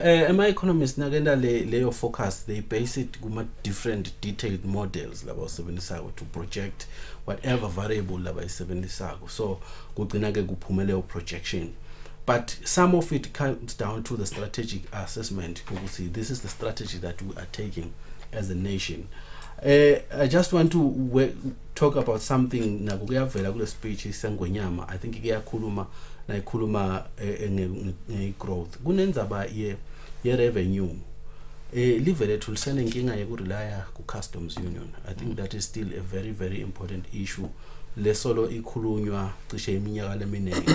My economists nagenda leyo focus they base it kuma different detailed models laba usebenzisako to project whatever variable laba isebenzisako, so kugcina ke kuphume leyo projection. But some of it comes down to the strategic assessment ukuthi this is the strategy that we are taking as a nation. I just want to talk about something nako kuyavela kule speech isengonyama. I think iyakhuluma nayikhuluma nge-growth kunenzaba ye revenue live lethu lisenenkinga yokurelya ku customs union. I think that is still a very very important issue lesolo ikhulunywa cishe iminyaka leminingi.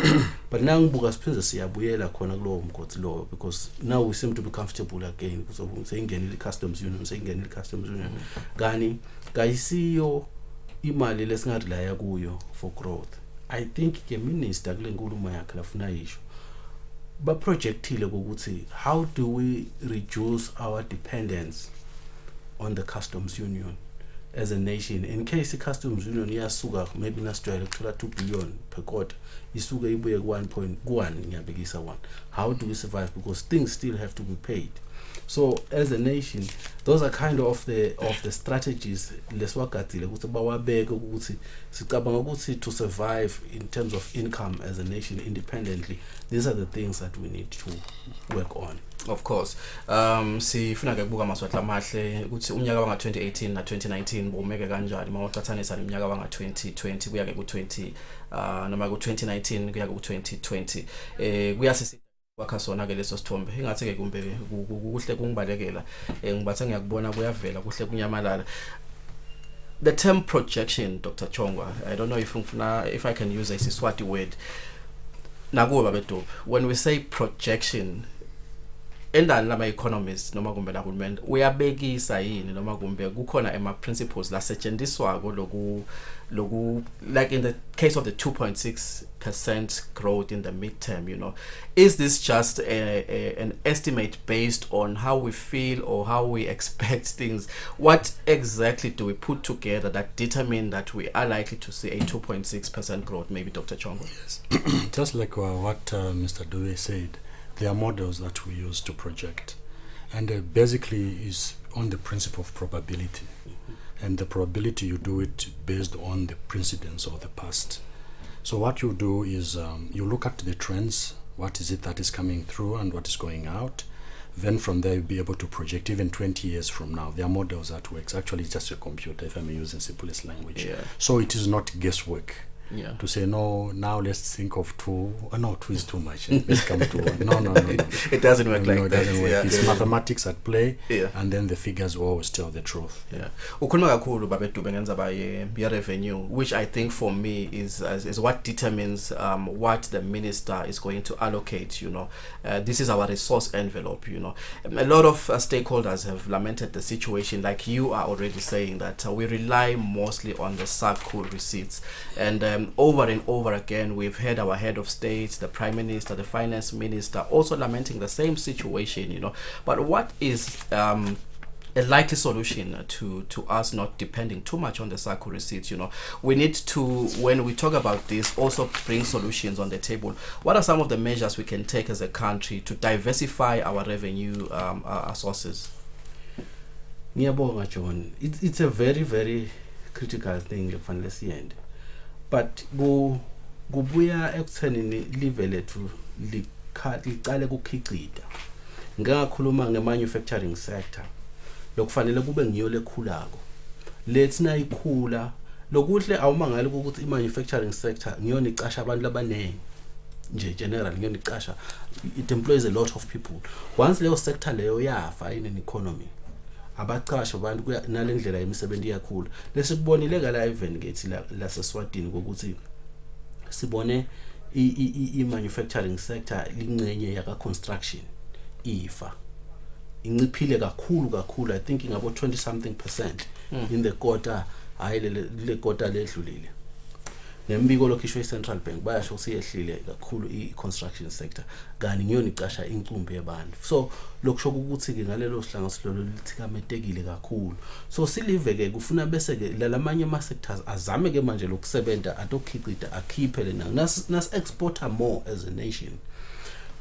But now ngibuka siphinze siyabuyela khona kulowo mgodi lo, because now we seem to be comfortable again because of seyingenile customs union kani kayisiyo imali lesingarelya kuyo for growth. I think ke minister kule nkulumo yakhe lafuna yisho ba projectile ukuthi how do we reduce our dependence on the customs union as a nation in case the customs union iyasuka maybe nasijwayele ukuthola 2 billion per quarter isuke ibuye ku 1.1 ngiyabekisa 1. How do we survive, because things still have to be paid? So as a nation, those are kind of the strategies leswagadile ukuthi bawabeke ukuthi sicabanga ukuthi to survive in terms of income as a nation independently, these are the things that we need to work on. Of course. Sifuna ke kubuka maswahla amahle ukuthi unyaka wanga 2018 na 2019 bomeke kanjani mawuqhathanisa neminyaka wanga 2020 kuya ke ku 20 noma ku 2019 kuya ku 2020 kuyasisi wakha sona ke leso sithombe engathi ke kumbe kuhle kungibalekela ngibathe ngiyakubona kuyavela kuhle kunyamalala. The term projection, Dr. Chongwa, I don't know if I can use a Eswati word nakuba bedope. When we say projection, endani lama economists noma kumbe la hulumende uyabekisa yini noma kumbe kukhona ema principles la setshenziswako loku like in the case of the 2.6% growth in the midterm, you know, is this just an estimate based on how we feel or how we expect things? What exactly do we put together that determine that we are likely to see a 2.6% growth, maybe, Dr. Chongo? Yes. Just like what Mr. Due said, there are models that we use to project, and basically is on the principle of probability. And the probability, you do it based on the precedents of the past. So what you do is you look at the trends, what is it that is coming through and what is going out. Then from there you'll be able to project even 20 years from now. There are models that works. Actually, it's just a computer, if I'm using simplest language. Yeah. So it is not guesswork. Yeah. To say no, now let's think of 2. No, 2 is too much. Let's come to 1. No. It doesn't work like that. that. It doesn't work. Yeah. It's mathematics at play, yeah. And then the figures will always tell the truth. Yeah. Ukhuluma kakhulu babethu bengenza ba ye revenue, which I think for me is what determines what the minister is going to allocate, you know. This is our resource envelope, you know. A lot of stakeholders have lamented the situation, like you are already saying, that we rely mostly on the SACCO receipts, and over and over again we've heard our head of state, the prime minister, the finance minister also lamenting the same situation, you know. But what is a likely solution to us not depending too much on the SACCO receipts? You know, we need to, when we talk about this, also bring solutions on the table. What are some of the measures we can take as a country to diversify our revenue sources? Ngiyabonga John, it's a very very critical thing lefanele siyende, but kubuya ekuthenini live lethu liqale kukhicida. Ngakhuluma nge-manufacturing sector, lokufanele kube ngiyo lekhulako. Lethina ikhula lokuhle awumangala ukuthi i-manufacturing sector ngiyona icasha abantu labanengi nje general, ngiyona icasha, it employs a lot of people. Once leyo sector leyo yafa in an economy, abaqasha abantu kuya nalendlela yemisebenzi yakhula. Lesikubonile ka live ngathi la Eswatini ukuthi sibone i-manufacturing sector lingcenye yaka construction ifa inciphile kakhulu. I think ingabo 20 something percent in the quarter, hayi le quarter ledlulile. Nembiko lokhishwe i-Central Bank bayasho siyehlile kakhulu i-construction sector, kani ngiyona icasha incumbi yabantu. So lokusho ukuthi ke ngalelo hlangothi lolo lithikametekile kakhulu. So silive ke kufuna bese ke lalamanye ama sectors azame ke manje lokusebenta atokhicida akhiphe lena nas exporter more as a nation.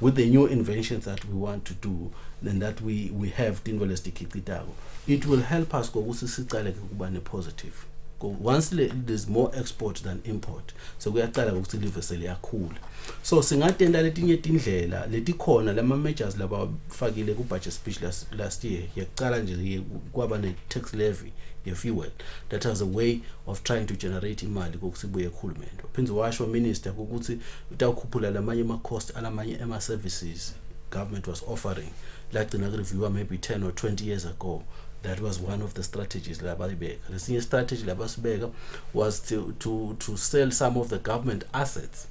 with the new inventions that we want to do and that we have tinvo lesitikhicitayo, it will help us ngokuthi sicale ukuba ne-positive. Once there's more export than import, so kuyacala ukuthi live seliyakhula. So singatenda letinye tindlela letikhona lama measures labafakile ku budget speech last year, yaqala nje kwaba ne tax levy ye fuel, that has a way of trying to generate imali kokuthi buye ekhulumende. Uphinze washo minister ukuthi utawukhuphula lamanye ama cost alamanye ama services government was offering, like the review maybe 10 or 20 years ago. That was one of the strategies labayibeka. The senior strategy labasibeka was to sell some of the government assets.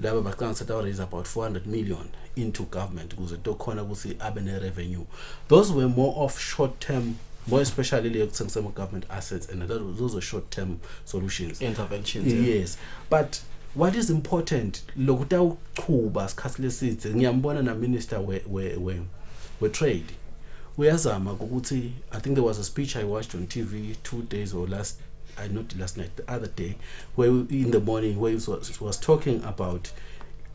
Laba baqala raise about 400 million into government ukuze tokhona ukuthi abe ne revenue. Those were more of short term, more especially like some government assets, and those are short term solutions, interventions. Yes, but what is important lokuta uchuba sikhathi lesithe ngiyambona na minister we trade. Uyazama ukuthi, I think there was a speech I watched on TV 2 days or not last night, the other day, where in the morning where he was talking about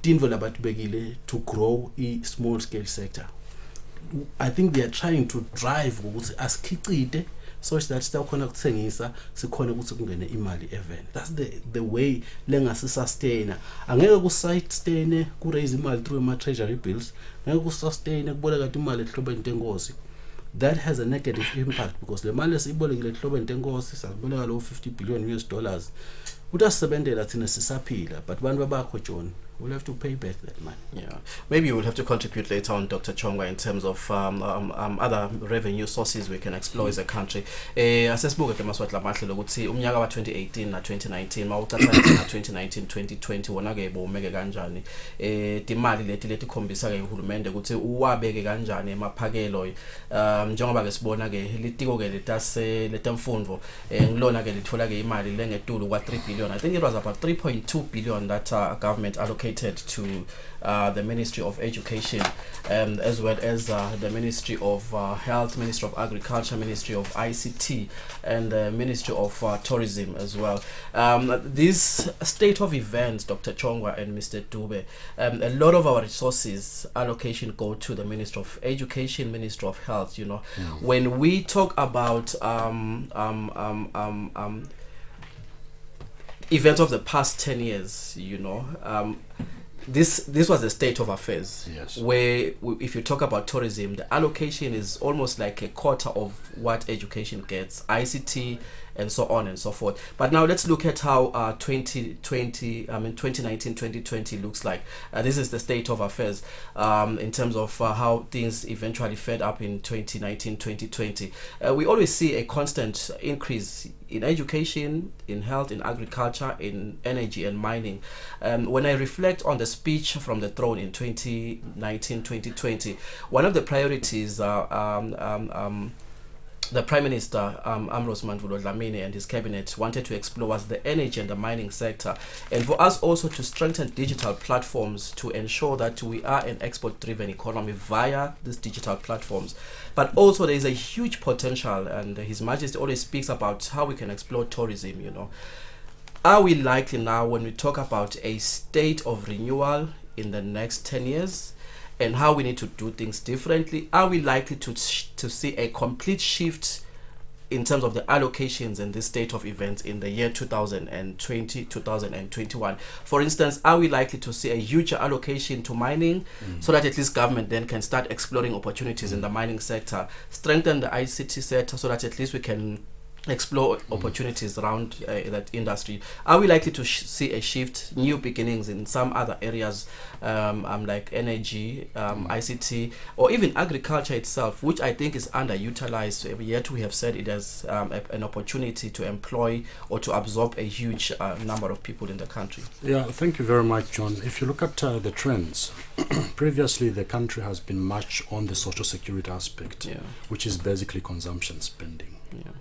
tinvo labatibekile to grow a small scale sector. I think they are trying to drive ukuthi asikhicite such that sitakhona ukuthengisa sikhona ukuthi kungene imali even. That's the way lengasi sustain. Angeke ku sustain ku raise imali through ama treasury bills, ngeke ku sustain kuboleka imali ehlobeni tenkosi. That has a negative impact because le mali esibolekile ehlobeni tenkosi saboleka lo 50 billion US dollars utasebenzela thina sisaphila, but bantu bakho John will have to pay back that money. Yeah, maybe you will have to contribute later on, Dr. Chongwa, in terms of other revenue sources we can explore as a country. Asesibuke ke maswatla mahle lokuthi umnyaka wa 2018 na 2019 mawuqhathanisa na 2019-2020 wona ke bomeke kanjani timali leti khombisa ke uhulumende ukuthi uwabeke kanjani emaphakelo njengoba ke sibona ke litiko ke letamfundo ngilona ke lithola ke imali lengetulu kwa 3 billion. I think it was about 3.2 billion that government allocated to the Ministry of Education, as well as the Ministry of Health, Ministry of Agriculture, Ministry of ICT, and the Ministry of Tourism as well. This state of events, Dr. Chongwa and Mr. Dube, a lot of our resources allocation go to the Ministry of Education, Ministry of Health. You know, when we talk about events of the past 10 years, you know, this was a state of affairs. Yes. Where if you talk about tourism, the allocation is almost like a quarter of what education gets, ICT and so on and so forth. But now let's look at how 2019-2020 looks like. This is the state of affairs in terms of how things eventually fed up in 2019-2020. We always see a constant increase in education, in health, in agriculture, in energy and mining. When I reflect on the speech from the throne in 2019-2020, one of the priorities the Prime Minister, Ambrose Mandvulo Dlamini, and his cabinet wanted to explore was the energy and the mining sector, and for us also to strengthen digital platforms to ensure that we are an export-driven economy via these digital platforms. But also there is a huge potential, and His Majesty always speaks about how we can explore tourism, you know. Are we likely now, when we talk about a state of renewal in the next 10 years, and how we need to do things differently, are we likely to see a complete shift in terms of the allocations in this state of events in the year 2020, 2021? For instance, are we likely to see a huge allocation to mining so that at least government then can start exploring opportunities in the mining sector, strengthen the ICT sector so that at least we can explore opportunities around that industry? Are we likely to see a shift, new beginnings in some other areas like energy, ICT, or even agriculture itself, which I think is underutilized, yet we have said it has an opportunity to employ or to absorb a huge number of people in the country? Yeah, thank you very much, John. If you look at the trends, previously the country has been much on the social security aspect, which is basically consumption spending. Yeah.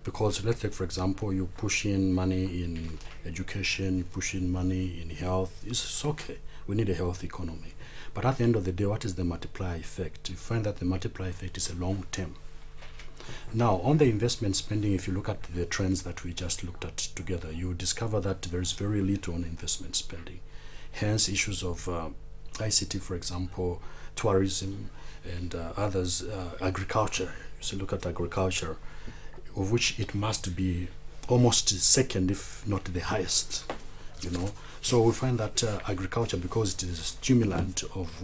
Because let's take, for example, you push in money in education, you push in money in health. It's okay. We need a healthy economy. But at the end of the day, what is the multiplier effect? You find that the multiplier effect is a long term. Now, on the investment spending, if you look at the trends that we just looked at together, you discover that there is very little on investment spending. Hence, issues of ICT, for example, tourism, and others, agriculture. So look at agriculture, of which it must be almost second, if not the highest, you know. So we find that agriculture, because it is a stimulant of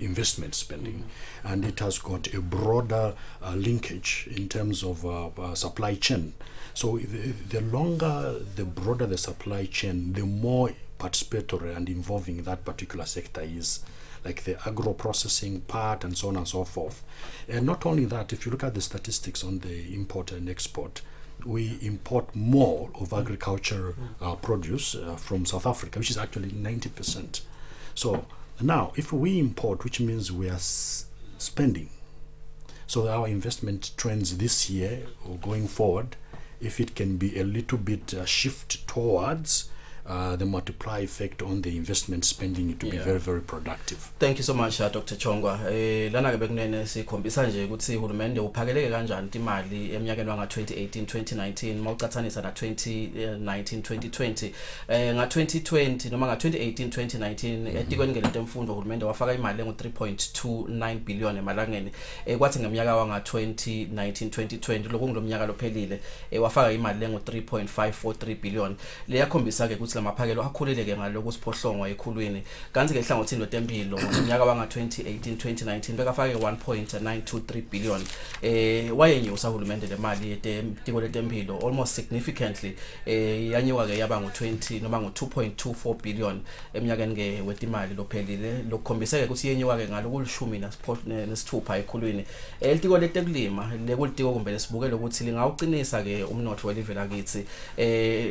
investment spending, and it has got a broader linkage in terms of supply chain. So the longer, the broader the supply chain, the more participatory and involving that particular sector is, like the agro-processing part and so on and so forth. And not only that, if you look at the statistics on the import and export, we import more of agriculture produce from South Africa, which is actually 90%. So now, if we import, which means we are spending, so our investment trends this year or going forward, if it can be a little bit shift towards the multiply effect on the investment spending, it will be very, very productive. Thank you so much, Dr. Chongwa. Lana ke bekunene sikhombisa nje ukuthi uhulumende uphakeleke kanjani imali eminyakeni wanga 2018 2019 mawuqhathanisa na 2019 2020. Nga 2020 noma nga 2018 2019 etikweni ngelento emfundo uhulumende wafaka imali engu 3.29 billion emalangeni. Kwathi ngeminyaka wanga 2019 2020 lokungulomnyaka lophelile wafaka imali engu 3.543 billion. Leyakhombisa ke ukuthi lamaphakelo akhuleleke ngaloko siphohlongo ekhulwini. Kanti ke ehlangothini lotempilo ngonyaka wanga 2018 2019 bekafake 1.923 billion. Wayenyusa uhulumende le mali yetiko letempilo almost significantly. Yanyuka ke yaba ngo-20 noma ngo-2.24 billion eminyakeni ke wetimali lophelile. Lokukhombisa ke ukuthi yenyuka ke ngalokulishumi nesithupha ekhulwini. Elitiko letekulima lekulitiko kumbe lesibukele ukuthi lingawuqinisa ke umnotho welive lakithi.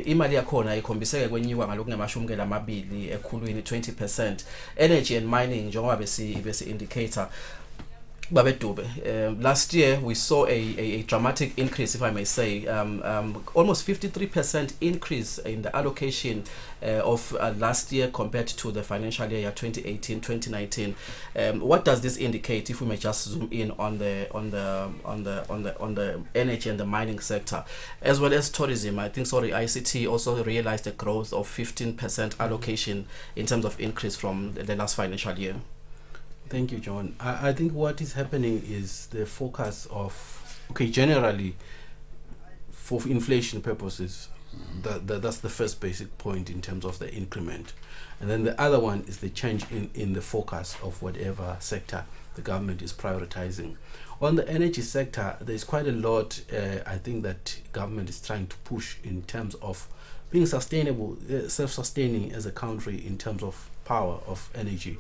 Imali yakhona ikhombiseke kwenyuka ngalokungemashumi amabili ekhulwini 20%. Energy and mining njengoba besi indicator Babedube. Last year we saw a dramatic increase, if I may say, almost 53% increase in the allocation of last year compared to the financial year 2018-2019. What does this indicate? If we may just zoom in on the energy and the mining sector, as well as tourism. I think ICT also realized a growth of 15% allocation in terms of increase from the last financial year. Thank you, John. I think what is happening is the focus of, generally, for inflation purposes, that's the first basic point in terms of the increment. And then the other one is the change in the focus of whatever sector the government is prioritizing. On the energy sector, there's quite a lot, I think, that government is trying to push in terms of being sustainable, self-sustaining as a country in terms of power of energy.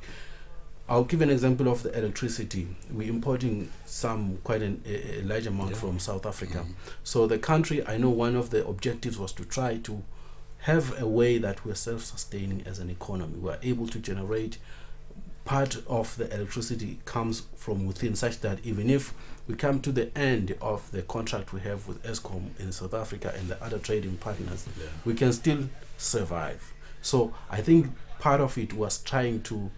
I'll give an example of the electricity. We're importing quite a large amount from South Africa. So the country, I know one of the objectives was to try to have a way that we're self-sustaining as an economy. We're able to generate, part of the electricity comes from within, such that even if we come to the end of the contract we have with Eskom in South Africa and the other trading partners, we can still survive. So I think part of it was trying to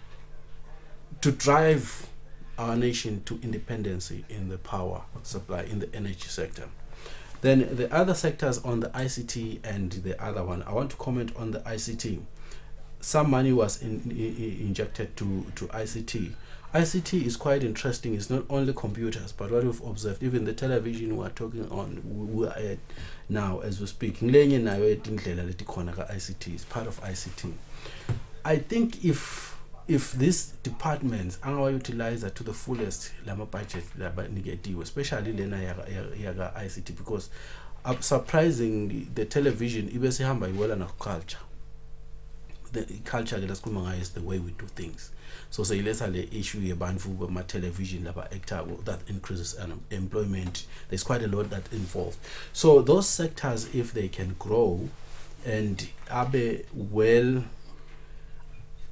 drive our nation to independency in the power supply in the energy sector. Then the other sectors on the ICT and the other one, I want to comment on the ICT. Some money was injected to ICT. ICT is quite interesting. It's not only computers, but what we've observed, even the television we are talking on, we are at now as we speak. ICT is part of ICT. I think if these departments are utilized to the fullest lama budget especially lena yaga ICT, because surprisingly the television ibesihamba iwela na culture. The culture is the way we do things. So say let's the issue yebantu bama television laba actor that increases employment. There's quite a lot that involved. So those sectors, if they can grow and abe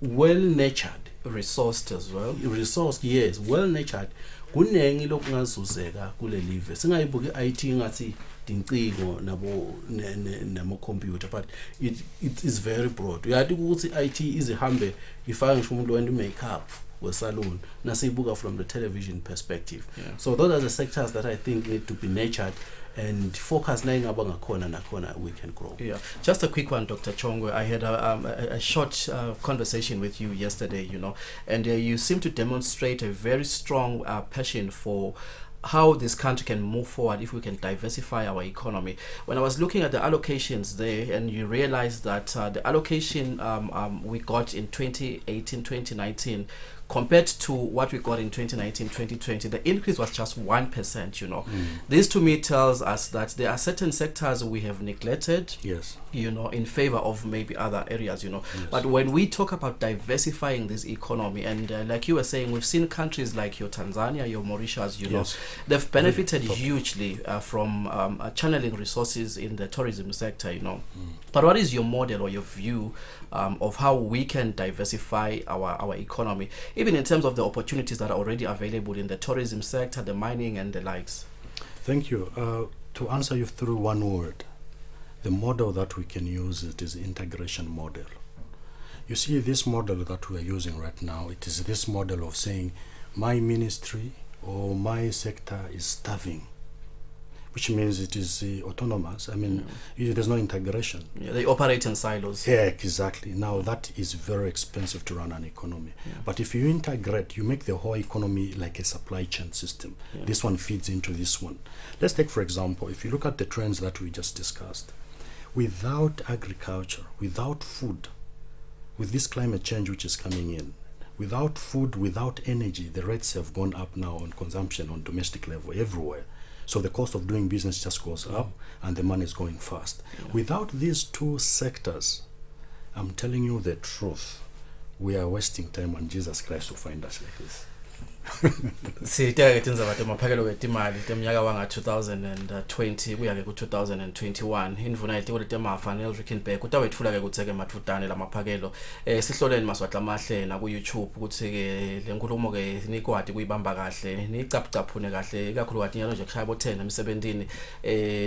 well-natured, resourced as well. Resourced, yes, well-natured. Kunengi lokungazuzeka kule live. Singayibuki IT ngathi dincingo namo computer, but it is very broad. Uyathi ukuthi IT izihambe ifake ngisho umuntu wena makeup we-saloon nasiyibuka from the television perspective. Yeah. So those are the sectors that I think need to be nurtured and focus na ingaba ngakhona nakhona we can grow. Yeah, just a quick one, Dr. Chongwe. I had a short conversation with you yesterday, and you seem to demonstrate a very strong passion for how this country can move forward if we can diversify our economy. When I was looking at the allocations there, and you realize that the allocation we got in 2018, 2019, compared to what we got in 2019, 2020, the increase was just 1%, This to me tells us that there are certain sectors we have neglected, Yes. in favor of maybe other areas, Yes. But when we talk about diversifying this economy, and like you were saying, we've seen countries like your Tanzania, your Mauritius, Yes. they've benefited hugely from channeling resources in the tourism sector, But what is your model or your view of how we can diversify our economy, even in terms of the opportunities that are already available in the tourism sector, the mining and the likes? Thank you. To answer you through one word, the model that we can use it is integration model. You see, this model that we are using right now, it is this model of saying my ministry or my sector is starving, which means it is autonomous. I mean, there's no integration. Yeah, they operate in silos. Yeah, exactly. Now that is very expensive to run an economy. Yeah. But if you integrate, you make the whole economy like a supply chain system. Yeah. This one feeds into this one. Let's take, for example, if you look at the trends that we just discussed, without agriculture, without food, with this climate change which is coming in, without food, without energy, the rates have gone up now on consumption on domestic level everywhere. So the cost of doing business just goes up and the money is going fast. Yeah. Without these two sectors, I'm telling you the truth, we are wasting time and Jesus Christ will find us like this. Siteke tindzaba temaphakelo ketimali temnyaka wanga 2020 kuya ke ku 2021 indvuna yetikole temafa neLrickenberg kutawetfula ke kutseke mathutane lamaphakelo sihloleni Maswatla Mahle na ku YouTube ukuthi ke lenkulumo ke nikwati kuyibamba kahle nicaphucaphune kahle ikakhulukathi nyalo nje kushaya bo 10 emsebentini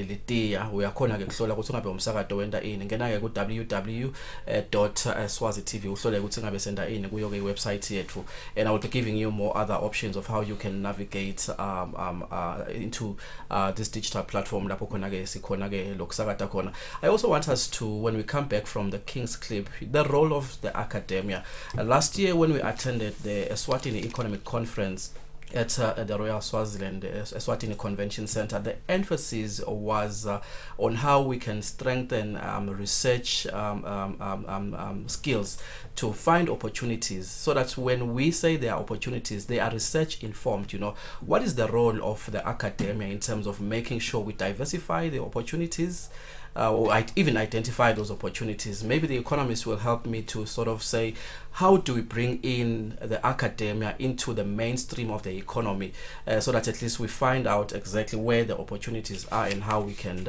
litiya uyakhona ke kuhlola ukuthi ungabe umsakazo wenda ini ngena ke ku www.swazitv uhlole ukuthi ngabe senda ini kuyo ke website yethu, and I will be giving you more other options of how you can navigate into this digital platform lapho khona ke sikhona ke lokusakata khona. I also want us to, when we come back from the King's Clip, the role of the academia. Last year when we attended the Eswatini Economic Conference at the Royal Swaziland Eswatini Convention Center, the emphasis was on how we can strengthen research skills to find opportunities, so that when we say there are opportunities, they are research informed. What is the role of the academia in terms of making sure we diversify the opportunities, or even identify those opportunities? Maybe the economists will help me to sort of say, how do we bring in the academia into the mainstream of the economy, so that at least we find out exactly where the opportunities are and how we can